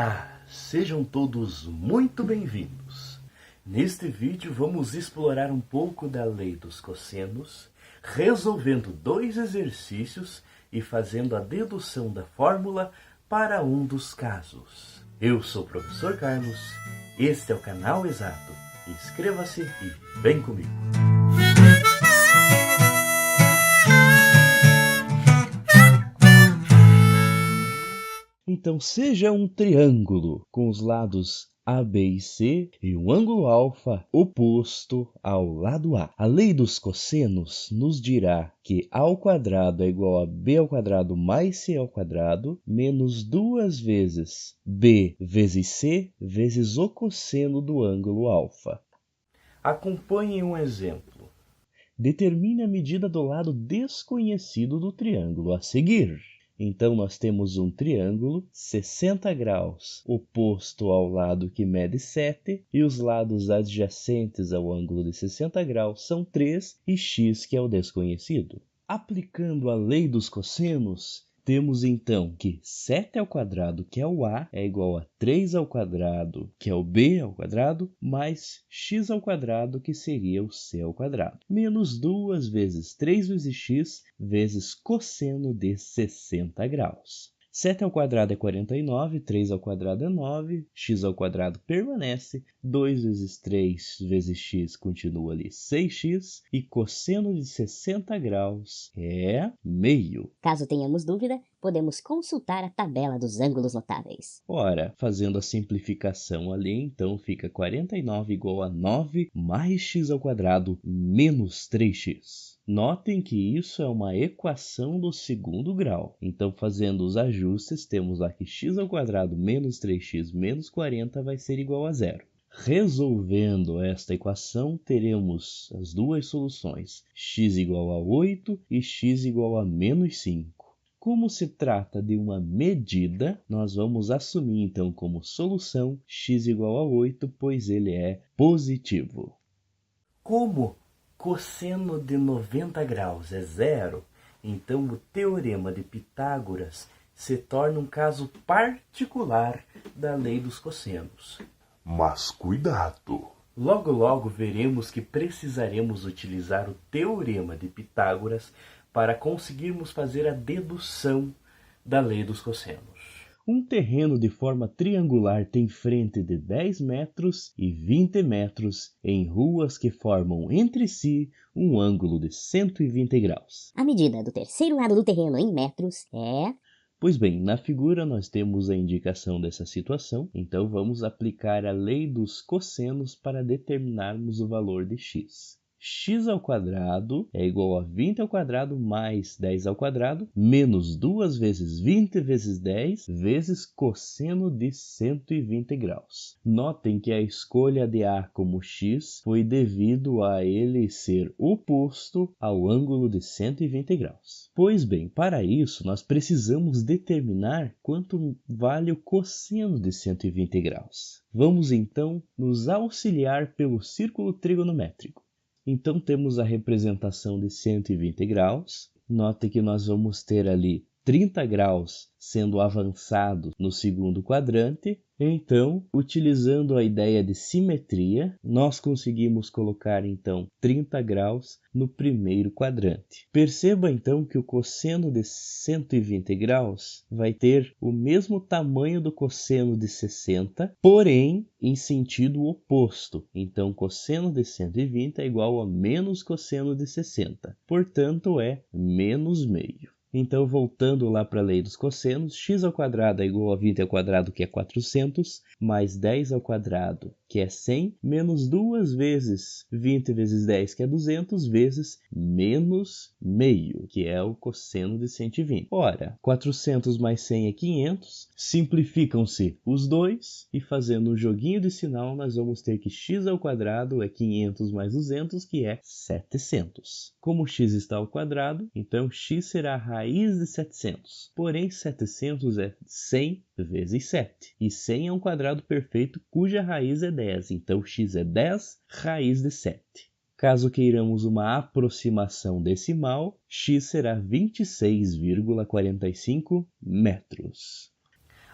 Olá, sejam todos muito bem-vindos. Neste vídeo vamos explorar um pouco da lei dos cossenos, resolvendo dois exercícios e fazendo a dedução da fórmula para um dos casos. Eu sou o professor Carlos, este é o canal Exato. Inscreva-se e vem comigo. Então, seja um triângulo com os lados A, B e C e um ângulo alfa oposto ao lado A. A lei dos cossenos nos dirá que A ao quadrado é igual a B ao quadrado mais C ao quadrado menos 2 vezes B vezes C vezes o cosseno do ângulo alfa. Acompanhe um exemplo. Determine a medida do lado desconhecido do triângulo a seguir. Então, nós temos um triângulo 60 graus oposto ao lado que mede 7 e os lados adjacentes ao ângulo de 60 graus são 3 e x, que é o desconhecido. Aplicando a lei dos cossenos, temos então que 7 ao quadrado, que é o A, é igual a 3 ao quadrado, que é o B ao quadrado, mais x ao quadrado, que seria o C ao quadrado, menos 2 vezes 3 vezes x, vezes cosseno de 60 graus. 7 ao quadrado é 49, 3 ao quadrado é 9, x ao quadrado permanece, 2 vezes 3 vezes x continua ali 6x, e cosseno de 60 graus é meio. Caso tenhamos dúvida, podemos consultar a tabela dos ângulos notáveis. Ora, fazendo a simplificação ali, então fica 49 igual a 9 mais x ao quadrado menos 3x. Notem que isso é uma equação do segundo grau. Então, fazendo os ajustes, temos lá que x ao quadrado menos 3x menos 40 vai ser igual a zero. Resolvendo esta equação, teremos as duas soluções, x igual a 8 e x igual a menos 5. Como se trata de uma medida, nós vamos assumir então como solução x igual a 8, pois ele é positivo. Como cosseno de 90 graus é zero, então o teorema de Pitágoras se torna um caso particular da lei dos cossenos. Mas cuidado! Logo veremos que precisaremos utilizar o teorema de Pitágoras para conseguirmos fazer a dedução da lei dos cossenos. Um terreno de forma triangular tem frente de 10 metros e 20 metros em ruas que formam entre si um ângulo de 120 graus. A medida do terceiro lado do terreno em metros é... Pois bem, na figura nós temos a indicação dessa situação, então vamos aplicar a lei dos cossenos para determinarmos o valor de x. X ao quadrado é igual a 20 ao quadrado mais 10 ao quadrado, menos 2 vezes 20 vezes 10 vezes cosseno de 120 graus. Notem que a escolha de A como x foi devido a ele ser oposto ao ângulo de 120 graus. Pois bem, para isso nós precisamos determinar quanto vale o cosseno de 120 graus. Vamos então nos auxiliar pelo círculo trigonométrico. Então, temos a representação de 120 graus. Note que nós vamos ter ali 30 graus sendo avançado no segundo quadrante. Então, utilizando a ideia de simetria, nós conseguimos colocar, então, 30 graus no primeiro quadrante. Perceba, então, que o cosseno de 120 graus vai ter o mesmo tamanho do cosseno de 60, porém, em sentido oposto. Então, cosseno de 120 é igual a menos cosseno de 60. Portanto, é menos meio. Então, voltando lá para a lei dos cossenos, x ao quadrado é igual a 20 ao quadrado, que é 400, mais 10 ao quadrado, que é 100, menos 2 vezes 20 vezes 10, que é 200, vezes menos meio, que é o cosseno de 120. Ora, 400 mais 100 é 500, simplificam-se os dois, e fazendo um joguinho de sinal, nós vamos ter que x ao quadrado é 500 mais 200, que é 700. Como x está ao quadrado, então x será a raiz de 700. Porém, 700 é 100 vezes 7. E 100 é um quadrado perfeito cuja raiz é 10. Então, x é 10 raiz de 7. Caso queiramos uma aproximação decimal, x será 26,45 metros.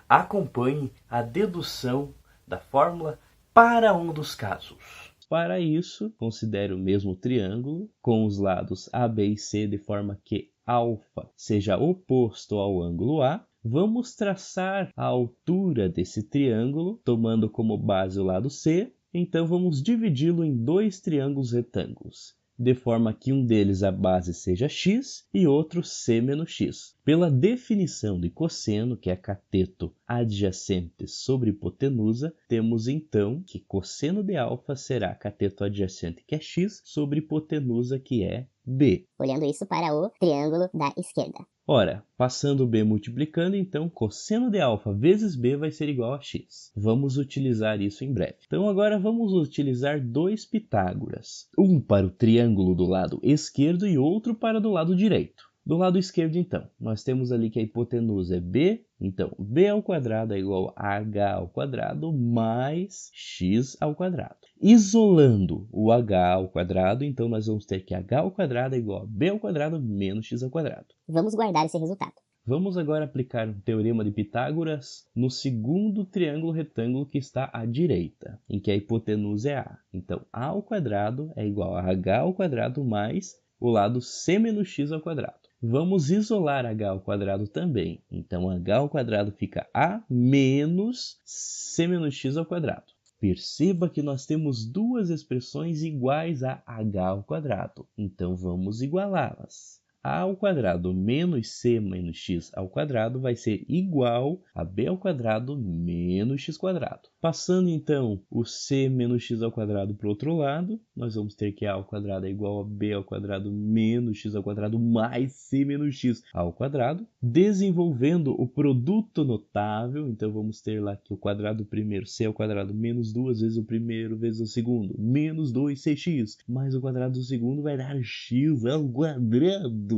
acompanhe a dedução da fórmula para um dos casos. Para isso, considere o mesmo triângulo com os lados A, B e C de forma que alfa seja oposto ao ângulo A. Vamos traçar a altura desse triângulo, tomando como base o lado C. Então vamos dividi-lo em dois triângulos retângulos, de forma que um deles a base seja x e outro c menos x. Pela definição de cosseno, que é cateto adjacente sobre hipotenusa, temos então que cosseno de alfa será cateto adjacente, que é x, sobre hipotenusa, que é b. Olhando isso para o triângulo da esquerda. Ora, passando b multiplicando, então cosseno de alfa vezes b vai ser igual a x. Vamos utilizar isso em breve. Então agora vamos utilizar dois Pitágoras. Um para o triângulo do lado esquerdo e outro para do lado direito. Do lado esquerdo, então, nós temos ali que a hipotenusa é b, então b ao quadrado é igual a h ao quadrado mais x ao quadrado. Isolando o h ao quadrado, então nós vamos ter que h ao quadrado é igual a b ao quadrado menos x ao quadrado. Vamos guardar esse resultado. Vamos agora aplicar o teorema de Pitágoras no segundo triângulo retângulo que está à direita, em que a hipotenusa é a. Então a ao quadrado é igual a h ao quadrado mais o lado c menos x ao quadrado. Vamos isolar h ao quadrado também. Então h ao quadrado fica a menos c menos x ao quadrado. Perceba que nós temos duas expressões iguais a h ao quadrado. Então vamos igualá-las. A ao quadrado menos c menos x ao quadrado vai ser igual a b ao quadrado menos x quadrado. Passando então o c menos x ao quadrado para o outro lado, nós vamos ter que a ao quadrado é igual a b ao quadrado menos x ao quadrado mais c menos x ao quadrado. Desenvolvendo o produto notável, então vamos ter lá que o quadrado primeiro, c ao quadrado menos 2 vezes o primeiro vezes o segundo, menos 2cx, mais o quadrado do segundo vai dar x ao quadrado.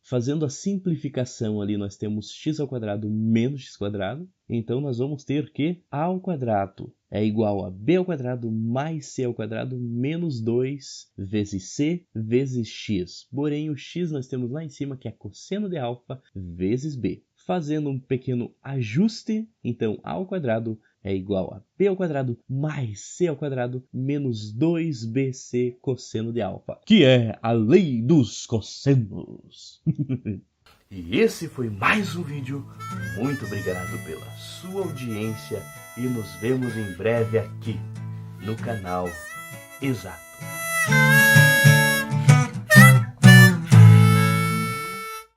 Fazendo a simplificação ali, nós temos x ao quadrado menos x quadrado. Então nós vamos ter que a ao quadrado é igual a b ao quadrado mais c ao quadrado menos 2 vezes c vezes x. Porém, o x nós temos lá em cima, que é cosseno de alfa vezes b. Fazendo um pequeno ajuste, então a ao quadrado é igual a b ao quadrado mais c ao quadrado menos 2bc cosseno de alfa, que é a lei dos cossenos. E esse foi mais um vídeo. Muito obrigado pela sua audiência e nos vemos em breve aqui no canal Exato.